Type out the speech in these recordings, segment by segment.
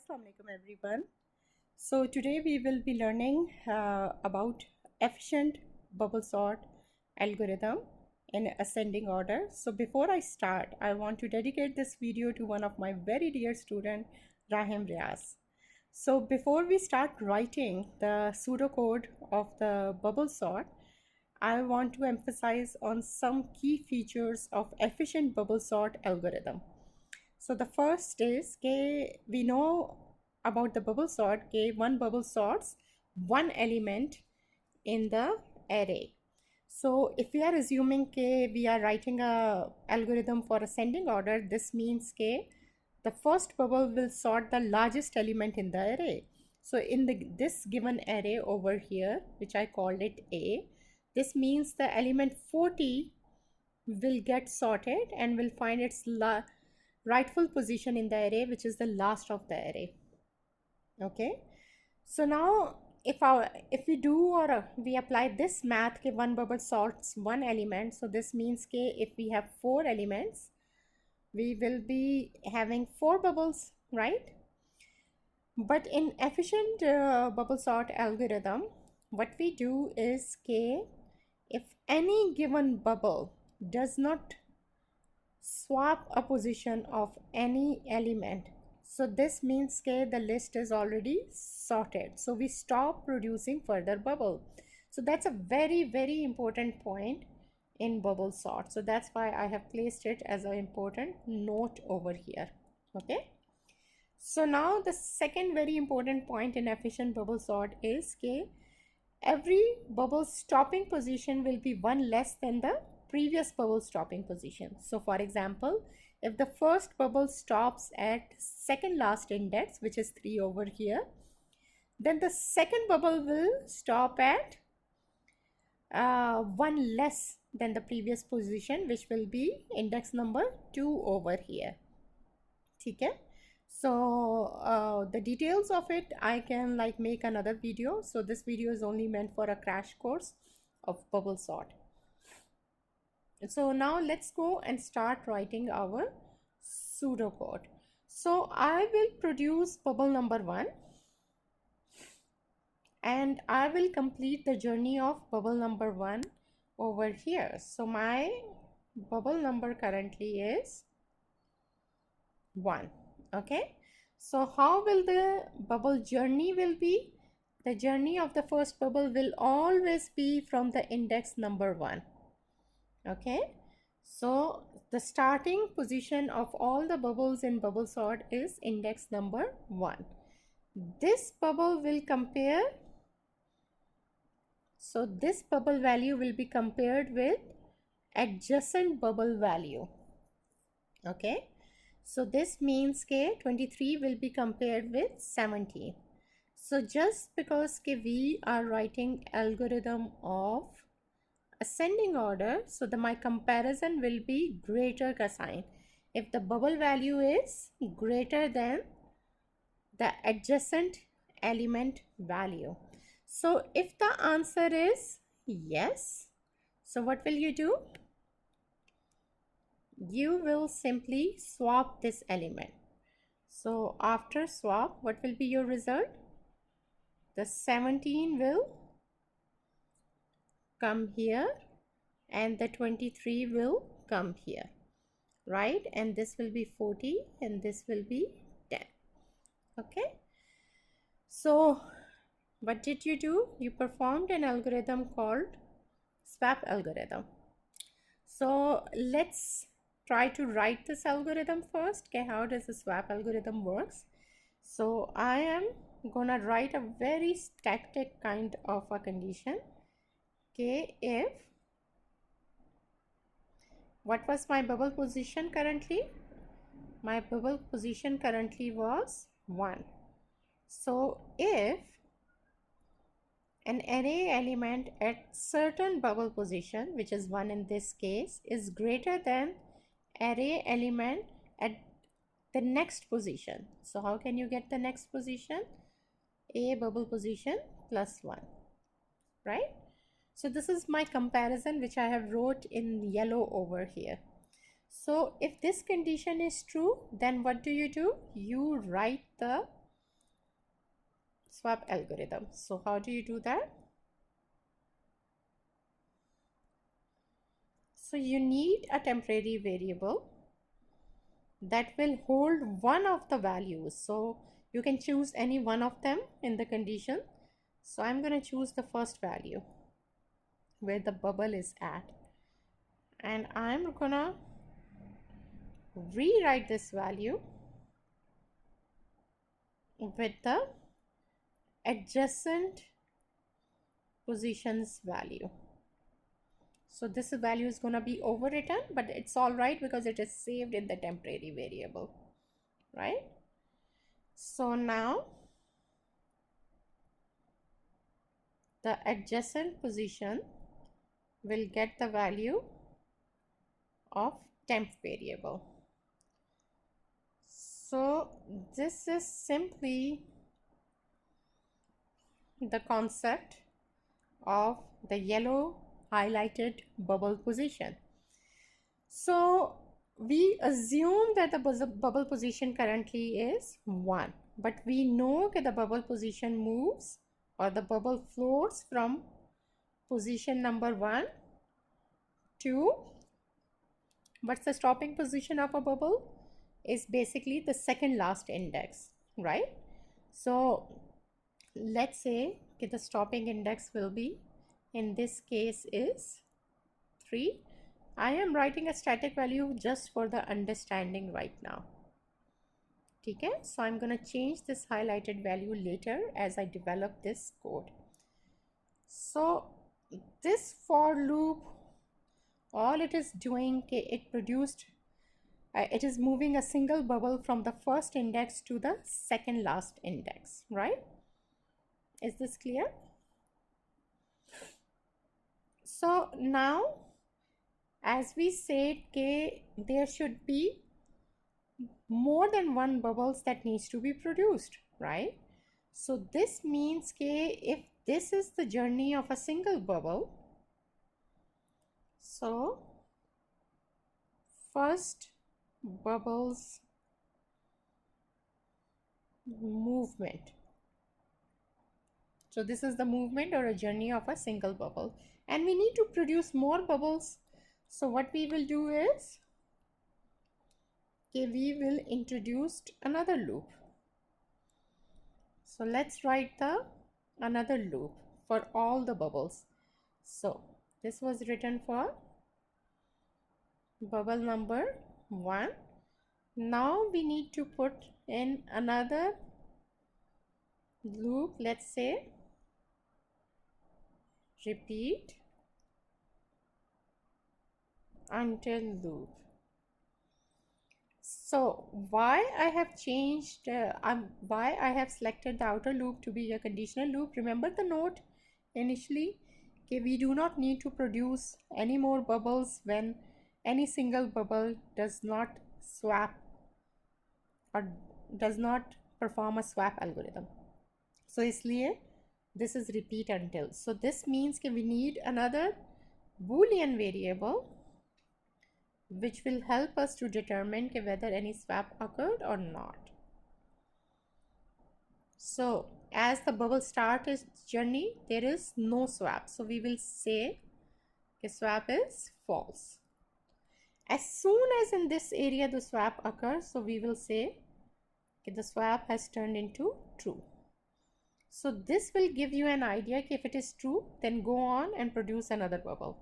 Assalamu alaikum everyone. So today we will be learning about efficient bubble sort algorithm in ascending order. So before I start, I want to dedicate this video to one of my very dear student, Rahim Riaz. So before we start writing the pseudocode of the bubble sort, I want to emphasize on some key features of efficient bubble sort algorithm. So the first is we know about the bubble sort. One bubble sorts one element in the array. So if we are assuming we are writing a algorithm for ascending order, this means the first bubble will sort the largest element in the array. So in this given array over here, which I called it A, this means the element 40 will get sorted and will find its rightful position in the array, which is the last of the array. Okay, so now if we do or we apply this math, one bubble sorts one element, so this means if we have four elements, we will be having four bubbles, right? But in efficient bubble sort algorithm, what we do is if any given bubble does not swap a position of any element, so this means the list is already sorted, so we stop producing further bubble. So that's a very important point in bubble sort, so that's why I have placed it as an important note over here. Okay, so now the second very important point in efficient bubble sort is every bubble stopping position will be one less than the previous bubble stopping position. So for example, if the first bubble stops at second last index, which is 3 over here, then the second bubble will stop at one less than the previous position, which will be index number 2 over here. Okay, so the details of it I can make another video, so this video is only meant for a crash course of bubble sort. So now let's go and start writing our pseudocode. So I will produce bubble number 1 and I will complete the journey of bubble number 1 over here. So my bubble number currently is 1. Okay, so how will the bubble journey will be? The journey of the first bubble will always be from the index number 1. Okay, so the starting position of all the bubbles in bubble sort is index number 1. This bubble will compare, so this bubble value will be compared with adjacent bubble value. Okay, so this means 23 will be compared with 17. So just because we are writing algorithm of ascending order, so my comparison will be greater ka sign if the bubble value is greater than the adjacent element value. So if the answer is yes, so what will you do? You will simply swap this element. So after swap, what will be your result? The 17 will come here and the 23 will come here, right? And this will be 40 and this will be 10. Okay, so what did you do? You performed an algorithm called swap algorithm. So let's try to write this algorithm first. Okay, how does the swap algorithm works? So I am gonna write a very static kind of a condition. Okay, if what was my bubble position currently? My bubble position currently was 1. So if an array element at certain bubble position, which is 1 in this case, is greater than array element at the next position. So how can you get the next position? A bubble position plus 1, right? So this is my comparison, which I have wrote in yellow over here. So if this condition is true, then what do? You write the swap algorithm. So how do you do that? So you need a temporary variable that will hold one of the values. So you can choose any one of them in the condition. So I'm going to choose the first value where the bubble is at, and I'm gonna rewrite this value with the adjacent positions value. So this value is going to be overwritten, but it's all right because it is saved in the temporary variable, right? So now the adjacent position will get the value of temp variable. So this is simply the concept of the yellow highlighted bubble position. So we assume that the bubble position currently is 1, but we know that the bubble position moves, or the bubble floats from position number 1 to, what's the stopping position of a bubble? Is basically the second last index, right? So let's say that the stopping index will be, in this case, is 3. I am writing a static value just for the understanding right now. Okay, so I'm going to change this highlighted value later as I develop this code. So this for loop, all it is doing, it is moving a single bubble from the first index to the second last index, right? Is this clear? So now, as we said, there should be more than one bubbles that needs to be produced, right? So this means if this is the journey of a single bubble, so first bubbles movement. So this is the movement or a journey of a single bubble, and we need to produce more bubbles. So what we will do is, we will introduce another loop. So let's write the another loop for all the bubbles. So this was written for bubble number 1. Now we need to put in another loop, let's say repeat until loop. So why I have changed, why I have selected the outer loop to be a conditional loop? Remember the note initially? Okay, we do not need to produce any more bubbles when any single bubble does not swap or does not perform a swap algorithm. So इसलिए this is repeat until. So this means that we need another Boolean variable which will help us to determine whether any swap occurred or not. So as the bubble start its journey, there is no swap. So we will say swap is false. As soon as in this area the swap occurs, so we will say the swap has turned into true. So this will give you an idea if it is true, then go on and produce another bubble.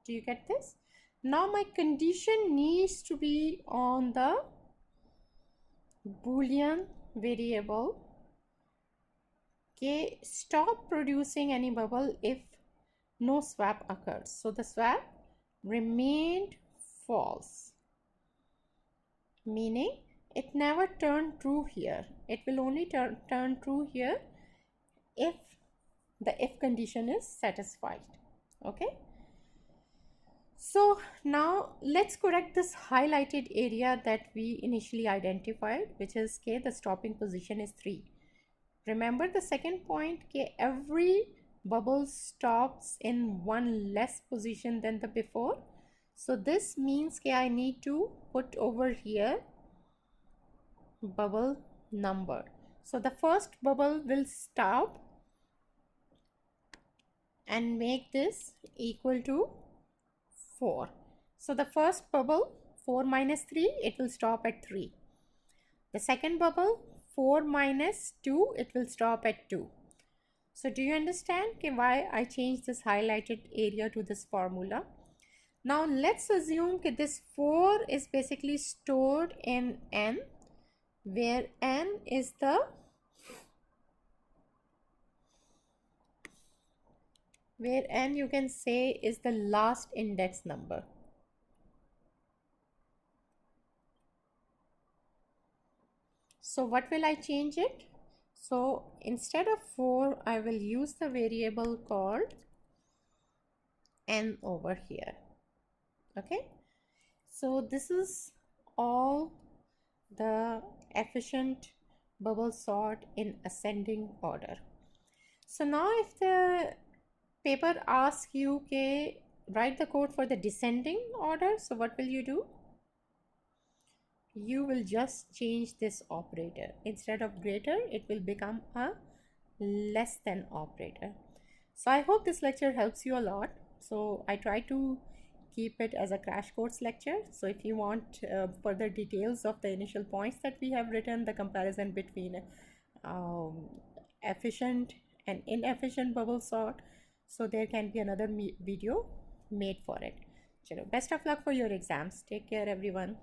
Do you get this? Now my condition needs to be on the Boolean variable. Okay, stop producing any bubble if no swap occurs. So the swap remained false, meaning it never turned true here. It will only turn true here if the if condition is satisfied. Okay. So now let's correct this highlighted area that we initially identified, which is the stopping position is 3. Remember the second point, every bubble stops in one less position than the before. So this means that I need to put over here bubble number. So the first bubble will stop and make this equal to 4. So the first bubble 4 minus 3, it will stop at 3. The second bubble 4 minus 2, it will stop at 2. So do you understand why I changed this highlighted area to this formula? Now let's assume that this 4 is basically stored in n, where n is the where n you can say is the last index number. So what will I change it? So instead of 4, I will use the variable called n over here. Okay, so this is all the efficient bubble sort in ascending order. So now if the paper asks you, okay, write the code for the descending order, so what will you do? You will just change this operator. Instead of greater, it will become a less than operator. So I hope this lecture helps you a lot. So I try to keep it as a crash course lecture. So if you want further details of the initial points that we have written, the comparison between um, efficient and inefficient bubble sort, so there can be another video made for it. Chalo, best of luck for your exams. Take care, everyone.